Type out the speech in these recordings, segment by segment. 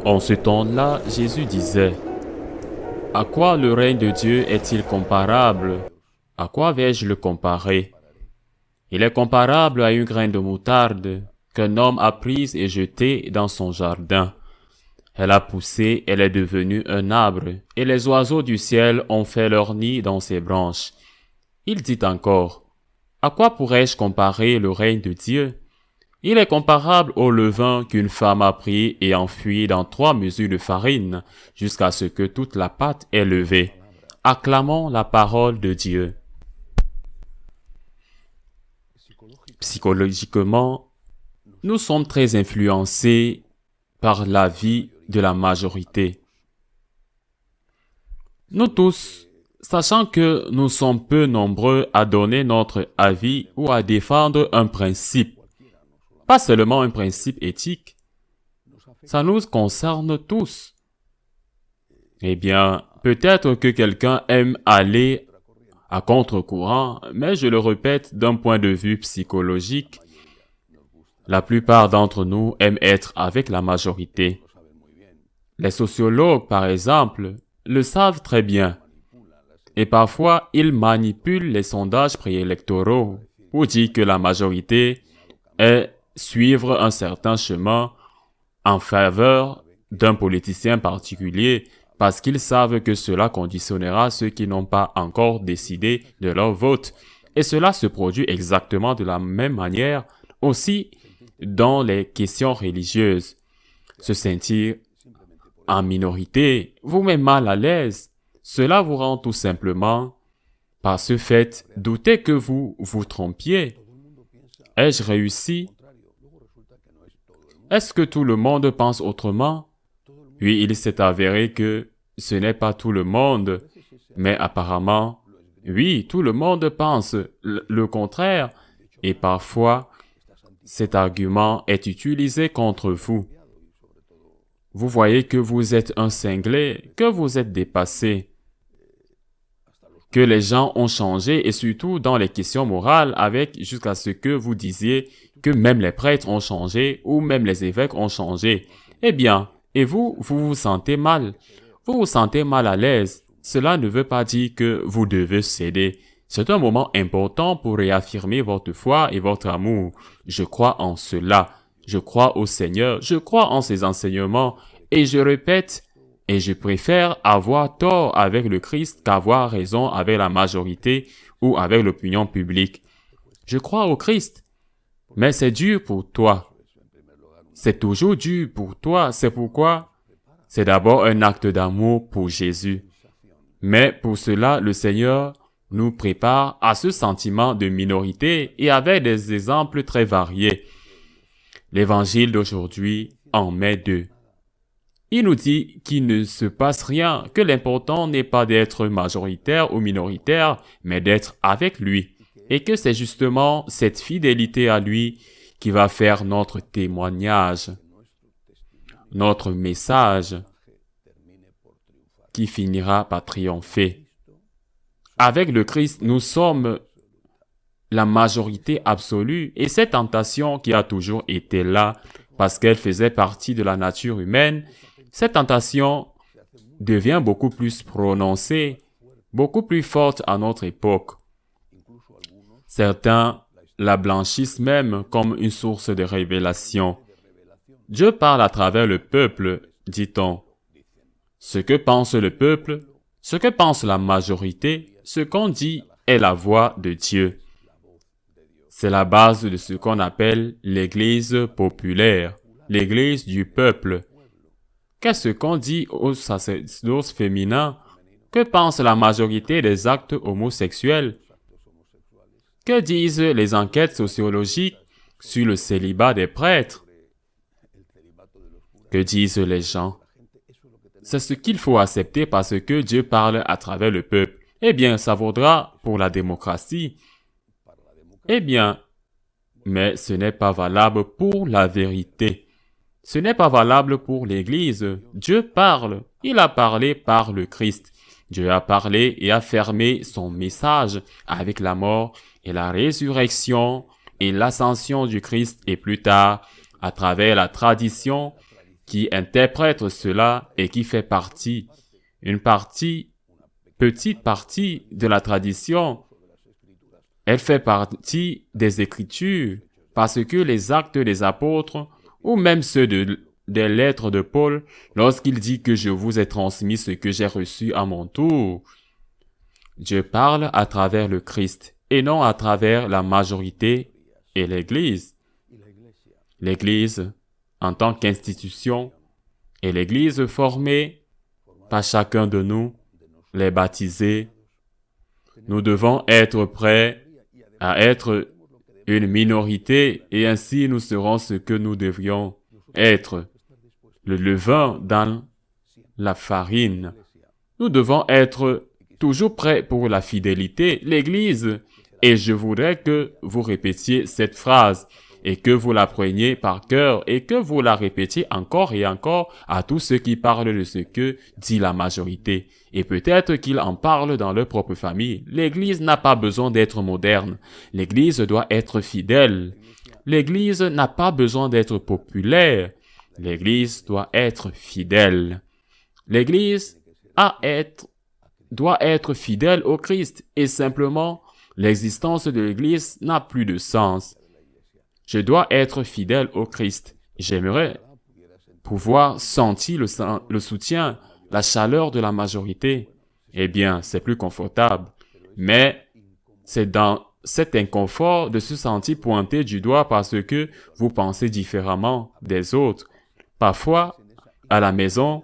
En ce temps-là, Jésus disait, à quoi le règne de Dieu est-il comparable? À quoi vais-je le comparer? Il est comparable à une graine de moutarde qu'un homme a prise et jetée dans son jardin. Elle a poussé, elle est devenue un arbre, et les oiseaux du ciel ont fait leur nid dans ses branches. Il dit encore, à quoi pourrais-je comparer le règne de Dieu? Il est comparable au levain qu'une femme a pris et enfui dans 3 mesures de farine, jusqu'à ce que toute la pâte est levée. Acclamons la parole de Dieu. Psychologiquement, nous sommes très influencés par l'avis de la majorité. Nous tous, sachant que nous sommes peu nombreux à donner notre avis ou à défendre un principe, pas seulement un principe éthique, ça nous concerne tous. Eh bien, peut-être que quelqu'un aime aller à contre-courant, mais je le répète d'un point de vue psychologique, la plupart d'entre nous aiment être avec la majorité. Les sociologues, par exemple, le savent très bien. Et parfois, ils manipulent les sondages préélectoraux pour dire que la majorité est suivre un certain chemin en faveur d'un politicien particulier parce qu'ils savent que cela conditionnera ceux qui n'ont pas encore décidé de leur vote. Et cela se produit exactement de la même manière aussi dans les questions religieuses. Se sentir en minorité vous met mal à l'aise. Cela vous rend tout simplement, par ce fait, douter que vous vous trompiez. Ai-je réussi? Est-ce que tout le monde pense autrement? Oui, il s'est avéré que ce n'est pas tout le monde, mais apparemment, oui, tout le monde pense le contraire, et parfois, cet argument est utilisé contre vous. Vous voyez que vous êtes un cinglé, que vous êtes dépassé, que les gens ont changé, et surtout dans les questions morales, avec jusqu'à ce que vous disiez que même les prêtres ont changé, ou même les évêques ont changé. Eh bien, et vous vous sentez mal. Vous vous sentez mal à l'aise. Cela ne veut pas dire que vous devez céder. C'est un moment important pour réaffirmer votre foi et votre amour. Je crois en cela. Je crois au Seigneur. Je crois en ses enseignements. Et je répète, et je préfère avoir tort avec le Christ qu'avoir raison avec la majorité ou avec l'opinion publique. Je crois au Christ. Mais c'est dur pour toi. C'est toujours dur pour toi. C'est pourquoi c'est d'abord un acte d'amour pour Jésus. Mais pour cela, le Seigneur nous prépare à ce sentiment de minorité et avec des exemples très variés. L'évangile d'aujourd'hui en met 2. Il nous dit qu'il ne se passe rien, que l'important n'est pas d'être majoritaire ou minoritaire, mais d'être avec lui. Et que c'est justement cette fidélité à lui qui va faire notre témoignage, notre message, qui finira par triompher. Avec le Christ, nous sommes la majorité absolue et cette tentation qui a toujours été là, parce qu'elle faisait partie de la nature humaine, cette tentation devient beaucoup plus prononcée, beaucoup plus forte à notre époque. Certains la blanchissent même comme une source de révélation. Dieu parle à travers le peuple, dit-on. Ce que pense le peuple, ce que pense la majorité, ce qu'on dit est la voix de Dieu. C'est la base de ce qu'on appelle l'Église populaire, l'Église du peuple. Qu'est-ce qu'on dit aux sacerdoces féminins? Que pense la majorité des actes homosexuels? Que disent les enquêtes sociologiques sur le célibat des prêtres? Que disent les gens? C'est ce qu'il faut accepter parce que Dieu parle à travers le peuple. Eh bien, ça vaudra pour la démocratie. Eh bien, mais ce n'est pas valable pour la vérité. Ce n'est pas valable pour l'Église. Dieu parle. Il a parlé par le Christ. Dieu a parlé et a fermé son message avec la mort et la résurrection et l'ascension du Christ et plus tard, à travers la tradition, qui interprète cela et qui fait partie, petite partie de la tradition. Elle fait partie des Écritures, parce que les actes des apôtres, ou même ceux des lettres de Paul, lorsqu'il dit que je vous ai transmis ce que j'ai reçu à mon tour, Dieu parle à travers le Christ et non à travers la majorité et l'Église. L'Église, en tant qu'institution, et l'Église formée par chacun de nous, les baptisés, nous devons être prêts à être une minorité et ainsi nous serons ce que nous devrions être, le levain dans la farine. Nous devons être toujours prêts pour la fidélité, l'Église. Et je voudrais que vous répétiez cette phrase et que vous la preniez par cœur et que vous la répétiez encore et encore à tous ceux qui parlent de ce que dit la majorité. Et peut-être qu'ils en parlent dans leur propre famille. L'Église n'a pas besoin d'être moderne. L'Église doit être fidèle. L'Église n'a pas besoin d'être populaire. L'Église doit être fidèle. L'Église doit être fidèle au Christ et simplement l'existence de l'Église n'a plus de sens. Je dois être fidèle au Christ. J'aimerais pouvoir sentir le soutien, la chaleur de la majorité. Eh bien, c'est plus confortable. Mais c'est dans cet inconfort de se sentir pointé du doigt parce que vous pensez différemment des autres. Parfois, à la maison,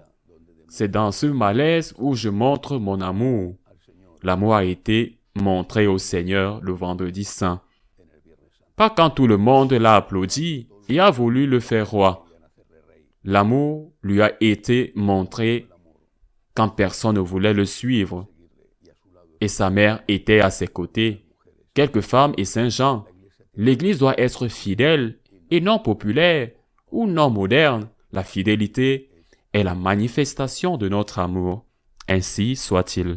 c'est dans ce malaise où je montre mon amour. L'amour a été montré au Seigneur le vendredi saint. Pas quand tout le monde l'a applaudi et a voulu le faire roi. L'amour lui a été montré quand personne ne voulait le suivre. Et sa mère était à ses côtés. Quelques femmes et Saint Jean. L'Église doit être fidèle et non populaire ou non moderne. La fidélité est la manifestation de notre amour. Ainsi soit-il.